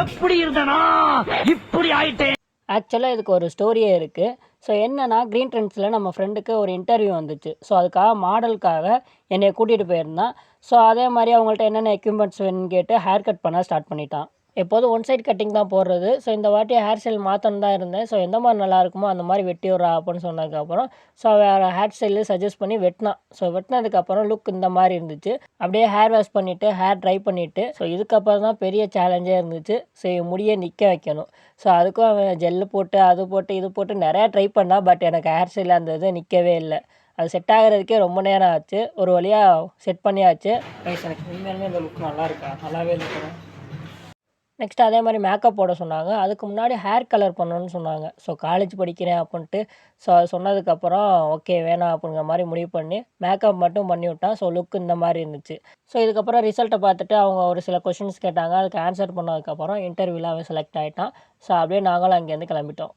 எப்படி இருந்தனா இப்படி ஆயிட்டேன். ஆக்சுவலாக இதுக்கு ஒரு ஸ்டோரியே இருக்குது. ஸோ என்னன்னா, க்ரீன் ட்ரெண்ட்ஸில் நம்ம ஃப்ரெண்டுக்கு ஒரு இன்டர்வியூ வந்துச்சு. ஸோ அதுக்காக மாடலுக்காக என்னைய கூட்டிகிட்டு போயிருந்தான். ஸோ அதே மாதிரி அவங்கள்ட்ட என்னென்ன எக்யூப்மெண்ட்ஸ் வேணும்னு கேட்டு ஹேர் கட் பண்ண ஸ்டார்ட் பண்ணிட்டான். எப்போதும் ஒன் சைட் கட்டிங் தான் போடுறது. ஸோ இந்த வாட்டி ஹேர் ஸ்டைல் மாற்றணும் தான் இருந்தேன். ஸோ எந்த மாதிரி நல்லா இருக்குமோ அந்த மாதிரி வெட்டி விட்றா அப்படின்னு சொன்னதுக்கப்புறம் ஸோ வேறு ஹேர் ஸ்டைலு சஜஸ்ட் பண்ணி வெட்டினான். ஸோ வெட்டினதுக்கப்புறம் லுக் இந்த மாதிரி இருந்துச்சு. அப்படியே ஹேர் வாஷ் பண்ணிவிட்டு ஹேர் ட்ரை பண்ணிவிட்டு ஸோ இதுக்கப்புறம் தான் பெரிய சேலஞ்சே இருந்துச்சு. ஸோ முடியை நிற்க வைக்கணும். ஸோ அதுக்கும் அவன் ஜெல்லு போட்டு அது போட்டு இது போட்டு நிறையா ட்ரை பண்ணான். பட் எனக்கு ஹேர் ஸ்டைல் அந்த இது நிற்கவே இல்லை. அது செட் ஆகிறதுக்கே ரொம்ப நேரம் ஆச்சு. ஒரு வழியாக செட் பண்ணியாச்சு. ரைஸ் எனக்கு உண்மையாலுமே இந்த லுக் நல்லா இருக்கா? நல்லாவே இருக்கிறேன். நெக்ஸ்ட் அதே மாதிரி மேக்கப் போட சொன்னாங்க. அதுக்கு முன்னாடி ஹேர் கலர் பண்ணணும்னு சொன்னாங்க. ஸோ காலேஜ் படிக்கிறேன் அப்படின்ட்டு ஸோ அது சொன்னதுக்கப்புறம் ஓகே வேணாம் அப்படிங்கிற மாதிரி முடிவு பண்ணி மேக்கப் மட்டும் பண்ணி விட்டான். ஸோ லுக் இந்த மாதிரி இருந்துச்சு. ஸோ இதுக்கப்புறம் ரிசல்ட்டை பார்த்துட்டு அவங்க ஒரு சில கொஷின்ஸ் கேட்டாங்க. அதுக்கு ஆன்சர் பண்ணதுக்கப்புறம் இன்டர்வியூவில் அவன் செலக்ட் ஆகிட்டான். ஸோ அப்படியே நாங்களும் அங்கேருந்து கிளம்பிட்டோம்.